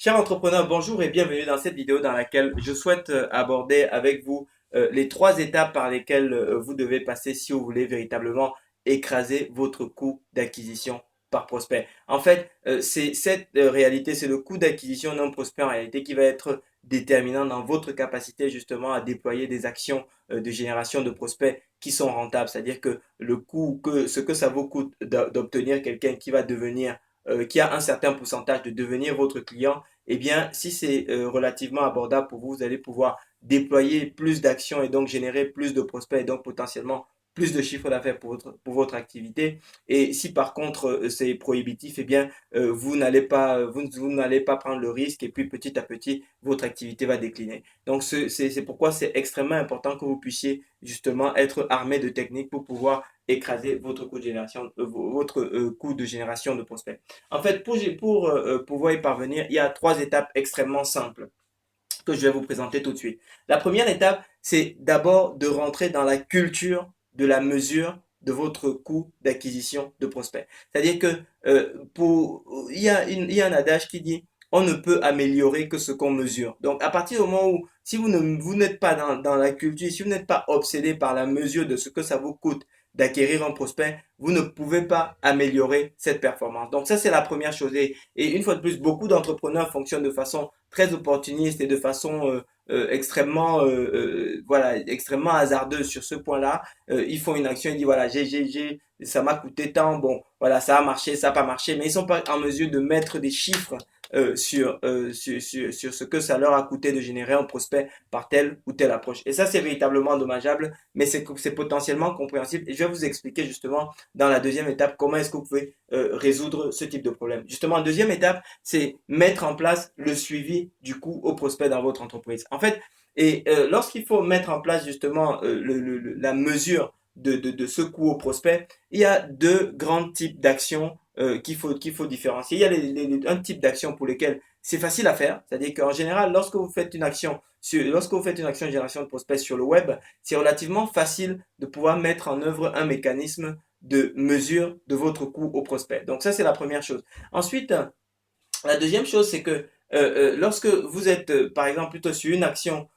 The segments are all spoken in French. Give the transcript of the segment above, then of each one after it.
Chers entrepreneurs, bonjour et bienvenue dans cette vidéo dans laquelle je souhaite aborder avec vous les trois étapes par lesquelles vous devez passer si vous voulez véritablement écraser votre coût d'acquisition par prospect. En fait, c'est cette réalité, c'est le coût d'acquisition d'un prospect en réalité qui va être déterminant dans votre capacité justement à déployer des actions de génération de prospects qui sont rentables. C'est-à-dire que le coût, ce que ça vous coûte d'obtenir quelqu'un qui va devenir qui a un certain pourcentage de devenir votre client, eh bien, si c'est relativement abordable pour vous, vous allez pouvoir déployer plus d'actions et donc générer plus de prospects et donc potentiellement plus de chiffre d'affaires pour votre activité. Et si par contre c'est prohibitif, eh bien, vous n'allez pas prendre le risque et puis petit à petit, votre activité va décliner. Donc, c'est pourquoi c'est extrêmement important que vous puissiez justement être armé de techniques pour pouvoir écraser votre coût de génération, votre coût de génération de prospects. En fait, pour pouvoir y parvenir, il y a trois étapes extrêmement simples que je vais vous présenter tout de suite. La première étape, c'est d'abord de rentrer dans la culture de la mesure de votre coût d'acquisition de prospects. C'est-à-dire que il y a un adage qui dit on ne peut améliorer que ce qu'on mesure. Donc, à partir du moment où, si vous n'êtes pas dans la culture, si vous n'êtes pas obsédé par la mesure de ce que ça vous coûte d'acquérir un prospect, vous ne pouvez pas améliorer cette performance. Donc ça, c'est la première chose. Et une fois de plus, beaucoup d'entrepreneurs fonctionnent de façon très opportuniste et de façon voilà, extrêmement hasardeuse sur ce point-là. Ils font une action, ils disent voilà, ça m'a coûté tant, bon, voilà, ça a marché, ça n'a pas marché, mais ils sont pas en mesure de mettre des chiffres sur ce que ça leur a coûté de générer un prospect par telle ou telle approche. Et ça, c'est véritablement dommageable, mais c'est potentiellement compréhensible. Et je vais vous expliquer justement dans la deuxième étape comment est-ce que vous pouvez résoudre ce type de problème. Justement, la deuxième étape, c'est mettre en place le suivi du coût au prospect dans votre entreprise. En fait, lorsqu'il faut mettre en place justement la mesure de ce coût au prospect, il y a deux grands types d'actions qu'il faut différencier. Il y a un type d'action pour lesquelles c'est facile à faire, c'est-à-dire qu'en général, lorsque vous faites une action de génération de prospects sur le web, c'est relativement facile de pouvoir mettre en œuvre un mécanisme de mesure de votre coût au prospect. Donc ça, c'est la première chose. Ensuite, la deuxième chose, c'est que lorsque vous êtes, par exemple, plutôt sur une action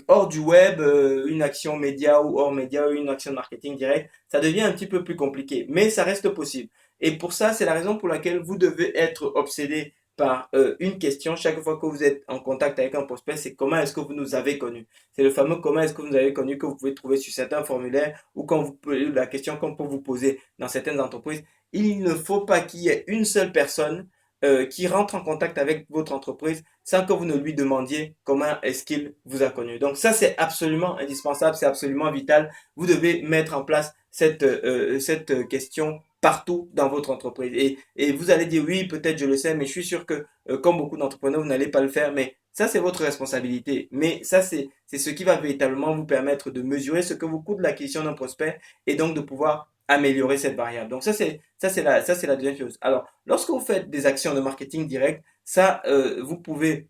hors du web, une action média ou hors média, ou une action de marketing direct, ça devient un petit peu plus compliqué, mais ça reste possible. Et pour ça, c'est la raison pour laquelle vous devez être obsédé par une question chaque fois que vous êtes en contact avec un prospect, c'est comment est-ce que vous nous avez connus. C'est le fameux comment est-ce que vous nous avez connus que vous pouvez trouver sur certains formulaires ou quand la question qu'on peut vous poser dans certaines entreprises. Il ne faut pas qu'il y ait une seule personne qui rentre en contact avec votre entreprise sans que vous ne lui demandiez comment est-ce qu'il vous a connu. Donc ça, c'est absolument indispensable, c'est absolument vital. Vous devez mettre en place cette question partout dans votre entreprise. Et vous allez dire, oui, peut-être je le sais, mais je suis sûr que comme beaucoup d'entrepreneurs, vous n'allez pas le faire, mais ça, c'est votre responsabilité. Mais ça, c'est ce qui va véritablement vous permettre de mesurer ce que vous coûte l'acquisition d'un prospect et donc de pouvoir améliorer cette variable. Donc ça, c'est la deuxième chose. Alors, lorsque vous faites des actions de marketing direct, ça, vous pouvez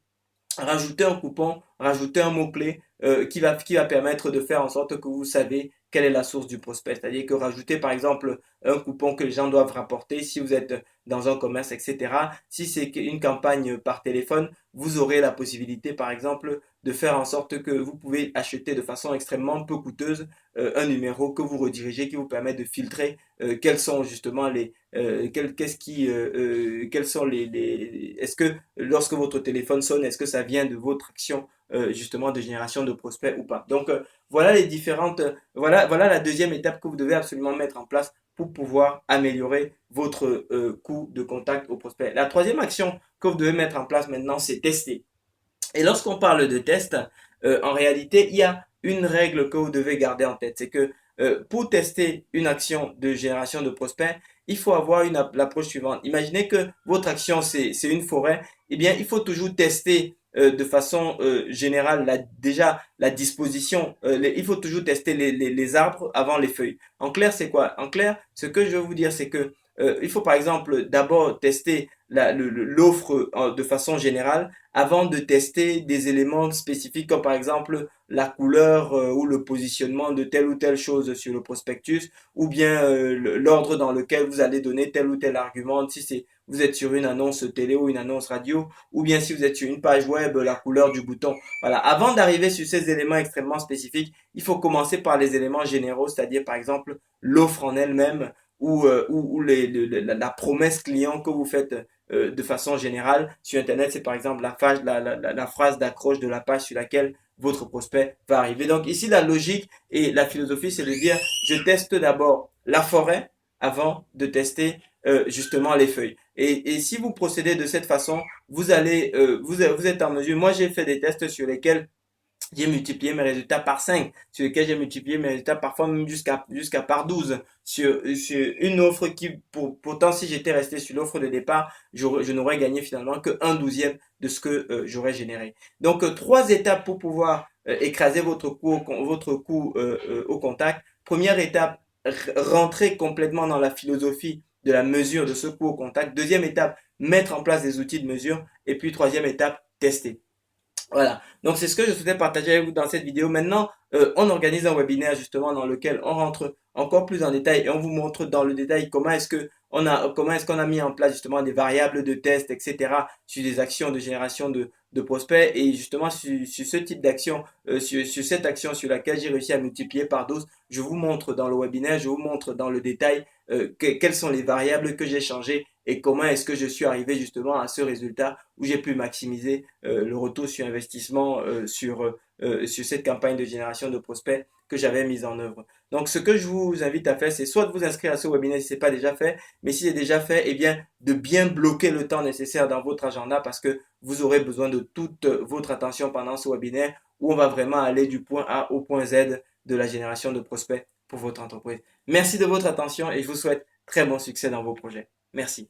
rajouter un coupon, rajouter un mot-clé qui va permettre de faire en sorte que vous savez quelle est la source du prospect. C'est-à-dire que rajouter par exemple un coupon que les gens doivent rapporter si vous êtes dans un commerce, etc. Si c'est une campagne par téléphone, vous aurez la possibilité par exemple de faire en sorte que vous pouvez acheter de façon extrêmement peu coûteuse un numéro que vous redirigez qui vous permet de filtrer quels sont justement quels sont est-ce que lorsque votre téléphone sonne, est-ce que ça vient de votre action justement de génération de prospects ou pas. Donc voilà voilà la deuxième étape que vous devez absolument mettre en place pour pouvoir améliorer votre coût de contact au prospect. La troisième action que vous devez mettre en place maintenant, c'est tester. Et lorsqu'on parle de test, en réalité, il y a une règle que vous devez garder en tête. C'est que pour tester une action de génération de prospects, il faut avoir l'approche suivante. Imaginez que votre action, c'est une forêt. Eh bien, il faut toujours tester de façon générale déjà la disposition. Il faut toujours tester les arbres avant les feuilles. En clair, c'est quoi? En clair, ce que je veux vous dire, c'est que il faut par exemple d'abord tester l'offre de façon générale avant de tester des éléments spécifiques comme par exemple la couleur ou le positionnement de telle ou telle chose sur le prospectus ou bien l'ordre dans lequel vous allez donner tel ou tel argument si c'est vous êtes sur une annonce télé ou une annonce radio ou bien si vous êtes sur une page web la couleur du bouton. Voilà, avant d'arriver sur ces éléments extrêmement spécifiques, il faut commencer par les éléments généraux, c'est-à-dire par exemple l'offre en elle-même ou la promesse client que vous faites de façon générale sur Internet. C'est par exemple la phrase d'accroche de la page sur laquelle votre prospect va arriver. Donc ici, la logique et la philosophie, c'est de dire, je teste d'abord la forêt avant de tester justement les feuilles. Et si vous procédez de cette façon, vous êtes en mesure. Moi, j'ai fait des tests sur lesquels j'ai multiplié mes résultats par 5, sur lesquels j'ai multiplié mes résultats parfois même jusqu'à par 12 sur une offre qui, pourtant, si j'étais resté sur l'offre de départ, je n'aurais gagné finalement que un douzième de ce que j'aurais généré. Donc, trois étapes pour pouvoir écraser votre coût au contact. Première étape, rentrer complètement dans la philosophie de la mesure de ce coût au contact. Deuxième étape, mettre en place des outils de mesure. Et puis, troisième étape, tester. Voilà, donc c'est ce que je souhaitais partager avec vous dans cette vidéo. Maintenant, on organise un webinaire justement dans lequel on rentre encore plus en détail et on vous montre dans le détail comment est-ce qu'on a mis en place justement des variables de test, etc. sur des actions de génération de prospects et justement sur ce type d'action, sur cette action sur laquelle j'ai réussi à multiplier par 12, je vous montre dans le webinaire, je vous montre dans le détail quelles sont les variables que j'ai changées et comment est-ce que je suis arrivé justement à ce résultat où j'ai pu maximiser le retour sur investissement sur cette campagne de génération de prospects que j'avais mise en œuvre. Donc, ce que je vous invite à faire, c'est soit de vous inscrire à ce webinaire si ce n'est pas déjà fait, mais si c'est déjà fait, eh bien, de bien bloquer le temps nécessaire dans votre agenda parce que vous aurez besoin de toute votre attention pendant ce webinaire où on va vraiment aller du point A au point Z de la génération de prospects pour votre entreprise. Merci de votre attention et je vous souhaite très bon succès dans vos projets. Merci.